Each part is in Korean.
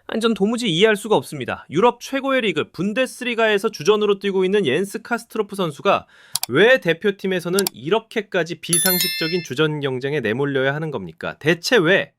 아니, 전 도무지 이해할 수가 없습니다. 유럽 최고의 리그 분데스리가에서 주전으로 뛰고 있는 옌스 카스트로프 선수가 왜 대표팀에서는 이렇게까지 비상식적인 주전 경쟁에 내몰려야 하는 겁니까? 대체 왜?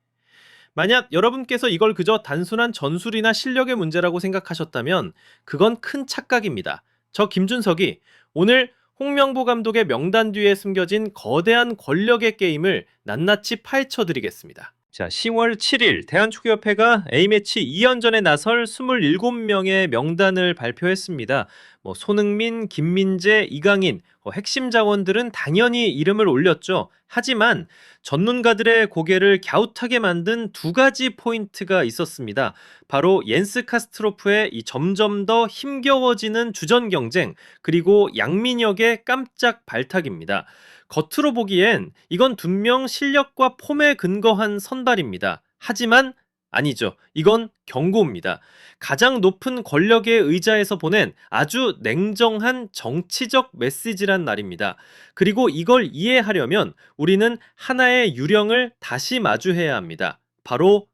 만약 여러분께서 이걸 그저 단순한 전술이나 실력의 문제라고 생각하셨다면 그건 큰 착각입니다. 저 김준석이 오늘 홍명보 감독의 명단 뒤에 숨겨진 거대한 권력의 게임을 낱낱이 파헤쳐 드리겠습니다. 자, 10월 7일 대한축구협회가 A매치 2연전에 나설 27명의 명단을 발표했습니다. 손흥민, 김민재, 이강인, 핵심 자원들은 당연히 이름을 올렸죠. 하지만 전문가들의 고개를 갸웃하게 만든 두 가지 포인트가 있었습니다. 바로 옌스 카스트로프의 이 점점 더 힘겨워지는 주전 경쟁, 그리고 양민혁의 깜짝 발탁입니다. 겉으로 보기엔 이건 분명 실력과 폼에 근거한 선발입니다. 하지만 아니죠. 이건 경고입니다. 가장 높은 권력의 의자에서 보낸 아주 냉정한 정치적 메시지란 말입니다. 그리고 이걸 이해하려면 우리는 하나의 유령을 다시 마주해야 합니다. 바로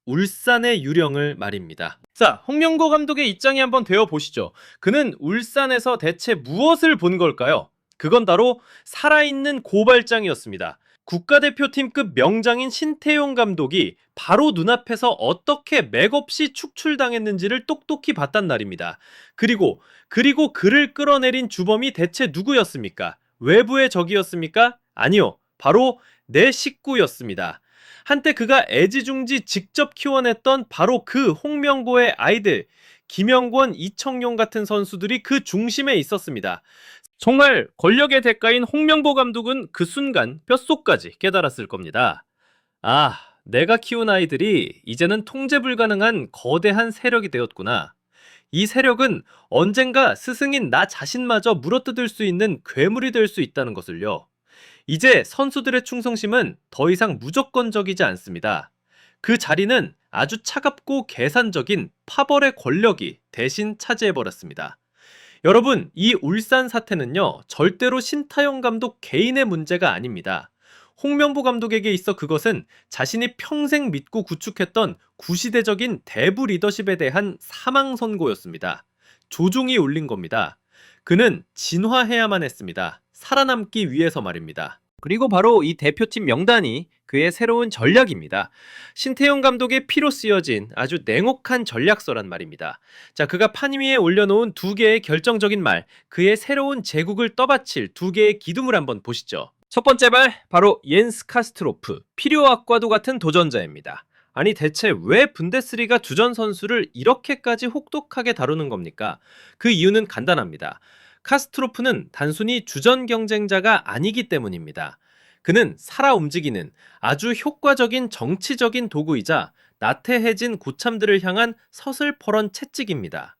울산의 유령을 말입니다. 자, 홍명보 감독의 입장이 한번 되어 보시죠. 그는 울산에서 대체 무엇을 본 걸까요? 그건 바로 살아있는 고발장이었습니다. 국가대표팀급 명장인 신태용 감독이 바로 눈앞에서 어떻게 맥없이 축출당했는지를 똑똑히 봤단 말입니다. 그리고 그를 끌어내린 주범이 대체 누구였습니까? 외부의 적이었습니까? 아니요. 바로 내 식구였습니다. 한때 그가 애지중지 직접 키워냈던 바로 그 홍명보의 아이들, 김영권, 이청용 같은 선수들이 그 중심에 있었습니다. 정말 권력의 대가인 홍명보 감독은 그 순간 뼛속까지 깨달았을 겁니다. 아, 내가 키운 아이들이 이제는 통제 불가능한 거대한 세력이 되었구나. 이 세력은 언젠가 스승인 나 자신마저 물어뜯을 수 있는 괴물이 될 수 있다는 것을요. 이제 선수들의 충성심은 더 이상 무조건적이지 않습니다. 그 자리는 아주 차갑고 계산적인 파벌의 권력이 대신 차지해버렸습니다. 여러분, 이 울산 사태는요, 절대로 신타용 감독 개인의 문제가 아닙니다. 홍명보 감독에게 있어 그것은 자신이 평생 믿고 구축했던 구시대적인 대부 리더십에 대한 사망 선고였습니다. 조종이 울린 겁니다. 그는 진화해야만 했습니다. 살아남기 위해서 말입니다. 그리고 바로 이 대표팀 명단이 그의 새로운 전략입니다. 신태용 감독의 피로 쓰여진 아주 냉혹한 전략서란 말입니다. 자, 그가 판 위에 올려놓은 두 개의 결정적인 말, 그의 새로운 제국을 떠받칠 두 개의 기둥을 한번 보시죠. 첫 번째 말, 바로 옌스 카스트로프, 필요악과도 같은 도전자입니다. 아니, 대체 왜 분데스리가 주전 선수를 이렇게까지 혹독하게 다루는 겁니까? 그 이유는 간단합니다. 카스트로프는 단순히 주전 경쟁자가 아니기 때문입니다. 그는 살아 움직이는 아주 효과적인 정치적인 도구이자 나태해진 고참들을 향한 서슬퍼런 채찍입니다.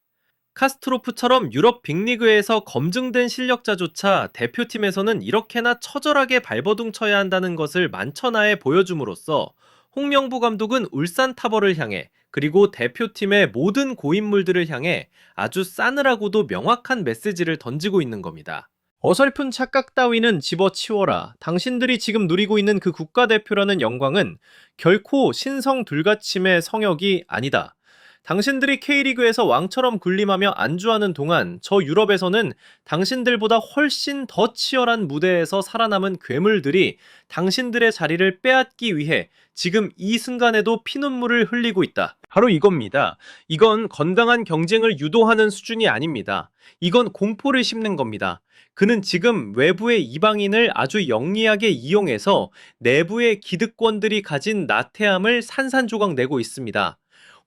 카스트로프처럼 유럽 빅리그에서 검증된 실력자조차 대표팀에서는 이렇게나 처절하게 발버둥 쳐야 한다는 것을 만천하에 보여줌으로써 홍명보 감독은 울산 타버를 향해, 그리고 대표팀의 모든 고인물들을 향해 아주 싸늘하고도 명확한 메시지를 던지고 있는 겁니다. 어설픈 착각 따위는 집어치워라. 당신들이 지금 누리고 있는 그 국가대표라는 영광은 결코 신성 둘가침의 성역이 아니다. 당신들이 K리그에서 왕처럼 군림하며 안주하는 동안 저 유럽에서는 당신들보다 훨씬 더 치열한 무대에서 살아남은 괴물들이 당신들의 자리를 빼앗기 위해 지금 이 순간에도 피눈물을 흘리고 있다. 바로 이겁니다. 이건 건강한 경쟁을 유도하는 수준이 아닙니다. 이건 공포를 심는 겁니다. 그는 지금 외부의 이방인을 아주 영리하게 이용해서 내부의 기득권들이 가진 나태함을 산산조각 내고 있습니다.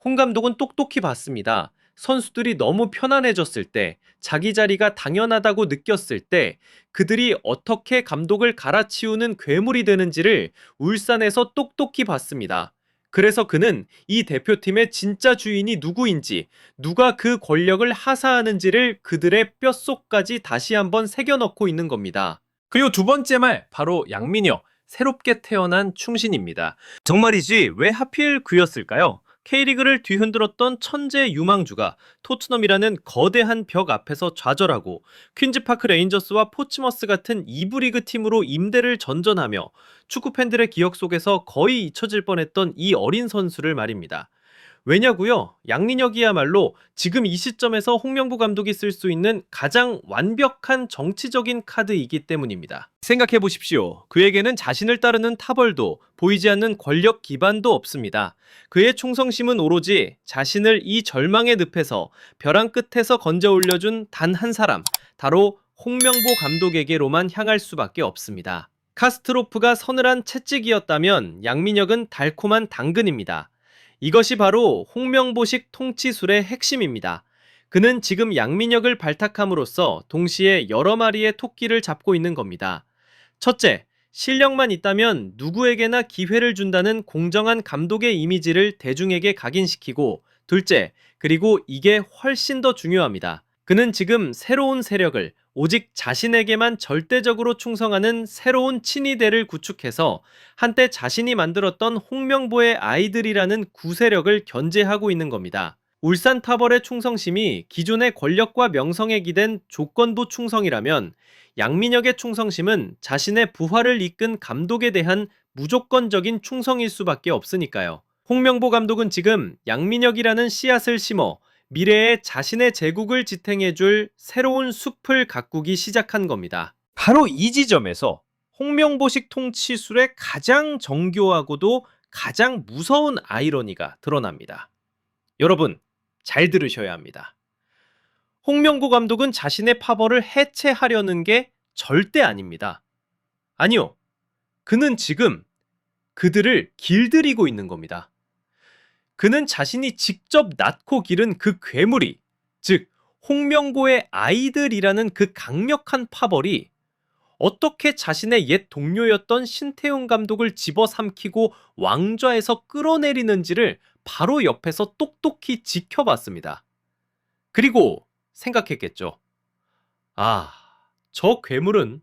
홍 감독은 똑똑히 봤습니다. 선수들이 너무 편안해졌을 때, 자기 자리가 당연하다고 느꼈을 때 그들이 어떻게 감독을 갈아치우는 괴물이 되는지를 울산에서 똑똑히 봤습니다. 그래서 그는 이 대표팀의 진짜 주인이 누구인지, 누가 그 권력을 하사하는지를 그들의 뼛속까지 다시 한번 새겨넣고 있는 겁니다. 그리고 두 번째 말, 바로 양민혁, 새롭게 태어난 충신입니다. 정말이지 왜 하필 그였을까요? K리그를 뒤흔들었던 천재 유망주가 토트넘이라는 거대한 벽 앞에서 좌절하고 퀸즈파크 레인저스와 포츠머스 같은 2부 리그 팀으로 임대를 전전하며 축구 팬들의 기억 속에서 거의 잊혀질 뻔했던 이 어린 선수를 말입니다. 왜냐고요? 양민혁이야말로 지금 이 시점에서 홍명보 감독이 쓸 수 있는 가장 완벽한 정치적인 카드이기 때문입니다. 생각해 보십시오. 그에게는 자신을 따르는 타벌도 보이지 않는 권력 기반도 없습니다. 그의 충성심은 오로지 자신을 이 절망의 늪에서 벼랑 끝에서 건져 올려준 단 한 사람, 바로 홍명보 감독에게로만 향할 수밖에 없습니다. 카스트로프가 서늘한 채찍이었다면 양민혁은 달콤한 당근입니다. 이것이 바로 홍명보식 통치술의 핵심입니다. 그는 지금 양민혁을 발탁함으로써 동시에 여러 마리의 토끼를 잡고 있는 겁니다. 첫째, 실력만 있다면 누구에게나 기회를 준다는 공정한 감독의 이미지를 대중에게 각인시키고, 둘째, 그리고 이게 훨씬 더 중요합니다. 그는 지금 새로운 세력을 오직 자신에게만 절대적으로 충성하는 새로운 친위대를 구축해서 한때 자신이 만들었던 홍명보의 아이들이라는 구세력을 견제하고 있는 겁니다. 울산 타벌의 충성심이 기존의 권력과 명성에 기댄 조건부 충성이라면 양민혁의 충성심은 자신의 부활을 이끈 감독에 대한 무조건적인 충성일 수밖에 없으니까요. 홍명보 감독은 지금 양민혁이라는 씨앗을 심어 미래에 자신의 제국을 지탱해줄 새로운 숲을 가꾸기 시작한 겁니다. 바로 이 지점에서 홍명보식 통치술의 가장 정교하고도 가장 무서운 아이러니가 드러납니다. 여러분, 잘 들으셔야 합니다. 홍명보 감독은 자신의 파벌을 해체하려는 게 절대 아닙니다. 아니요, 그는 지금 그들을 길들이고 있는 겁니다. 그는 자신이 직접 낳고 기른 그 괴물이, 즉 홍명보의 아이들이라는 그 강력한 파벌이 어떻게 자신의 옛 동료였던 신태용 감독을 집어삼키고 왕좌에서 끌어내리는지를 바로 옆에서 똑똑히 지켜봤습니다. 그리고 생각했겠죠. 아, 저 괴물은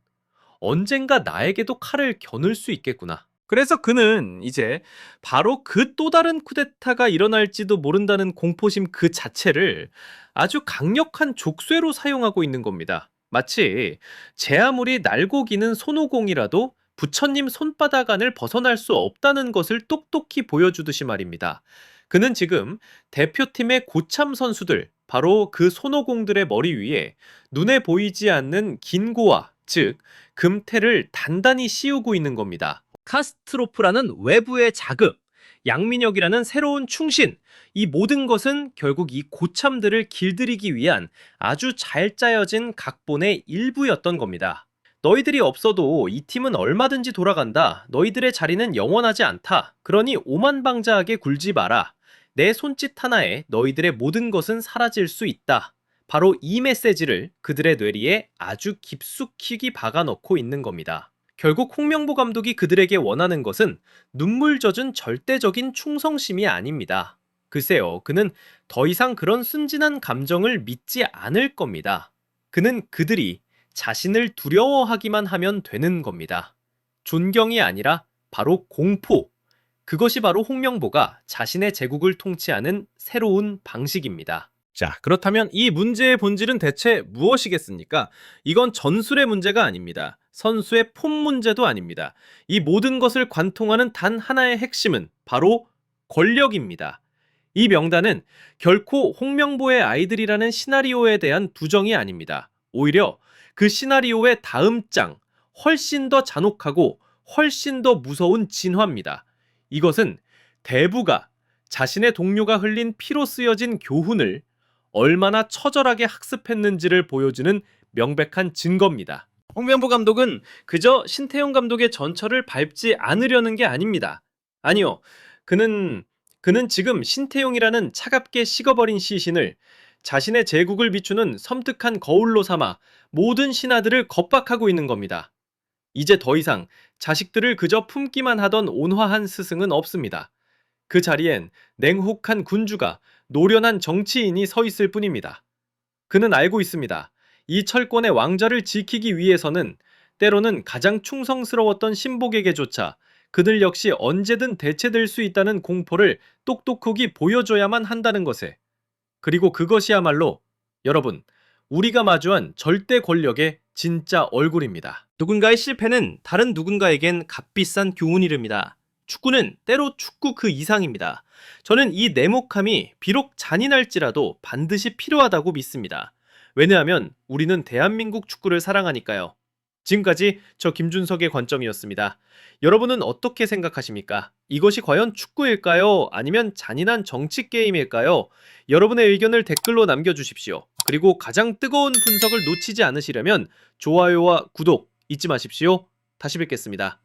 언젠가 나에게도 칼을 겨눌 수 있겠구나. 그래서 그는 이제 바로 그 또 다른 쿠데타가 일어날지도 모른다는 공포심 그 자체를 아주 강력한 족쇄로 사용하고 있는 겁니다. 마치 제 아무리 날고 기는 손오공이라도 부처님 손바닥 안을 벗어날 수 없다는 것을 똑똑히 보여주듯이 말입니다. 그는 지금 대표팀의 고참 선수들, 바로 그 손오공들의 머리 위에 눈에 보이지 않는 긴고와, 즉 금태를 단단히 씌우고 있는 겁니다. 카스트로프라는 외부의 자극, 양민혁이라는 새로운 충신, 이 모든 것은 결국 이 고참들을 길들이기 위한 아주 잘 짜여진 각본의 일부였던 겁니다. 너희들이 없어도 이 팀은 얼마든지 돌아간다. 너희들의 자리는 영원하지 않다. 그러니 오만방자하게 굴지 마라. 내 손짓 하나에 너희들의 모든 것은 사라질 수 있다. 바로 이 메시지를 그들의 뇌리에 아주 깊숙이 박아넣고 있는 겁니다. 결국 홍명보 감독이 그들에게 원하는 것은 눈물 젖은 절대적인 충성심이 아닙니다. 글쎄요, 그는 더 이상 그런 순진한 감정을 믿지 않을 겁니다. 그는 그들이 자신을 두려워하기만 하면 되는 겁니다. 존경이 아니라 바로 공포. 그것이 바로 홍명보가 자신의 제국을 통치하는 새로운 방식입니다. 자, 그렇다면 이 문제의 본질은 대체 무엇이겠습니까? 이건 전술의 문제가 아닙니다. 선수의 폼 문제도 아닙니다. 이 모든 것을 관통하는 단 하나의 핵심은 바로 권력입니다. 이 명단은 결코 홍명보의 아이들이라는 시나리오에 대한 부정이 아닙니다. 오히려 그 시나리오의 다음 장, 훨씬 더 잔혹하고 훨씬 더 무서운 진화입니다. 이것은 대부가 자신의 동료가 흘린 피로 쓰여진 교훈을 얼마나 처절하게 학습했는지를 보여주는 명백한 증거입니다. 홍명보 감독은 그저 신태용 감독의 전철을 밟지 않으려는 게 아닙니다. 아니요, 그는 지금 신태용이라는 차갑게 식어버린 시신을 자신의 제국을 비추는 섬뜩한 거울로 삼아 모든 신하들을 겁박하고 있는 겁니다. 이제 더 이상 자식들을 그저 품기만 하던 온화한 스승은 없습니다. 그 자리엔 냉혹한 군주가, 노련한 정치인이 서 있을 뿐입니다. 그는 알고 있습니다. 이 철권의 왕좌를 지키기 위해서는 때로는 가장 충성스러웠던 신복에게조차 그들 역시 언제든 대체될 수 있다는 공포를 똑똑하게 보여줘야만 한다는 것에, 그리고 그것이야말로 여러분, 우리가 마주한 절대 권력의 진짜 얼굴입니다. 누군가의 실패는 다른 누군가에겐 값비싼 교훈이릅니다. 축구는 때로 축구 그 이상입니다. 저는 이 냉혹함이 비록 잔인할지라도 반드시 필요하다고 믿습니다. 왜냐하면 우리는 대한민국 축구를 사랑하니까요. 지금까지 저 김준석의 관점이었습니다. 여러분은 어떻게 생각하십니까? 이것이 과연 축구일까요? 아니면 잔인한 정치 게임일까요? 여러분의 의견을 댓글로 남겨주십시오. 그리고 가장 뜨거운 분석을 놓치지 않으시려면 좋아요와 구독 잊지 마십시오. 다시 뵙겠습니다.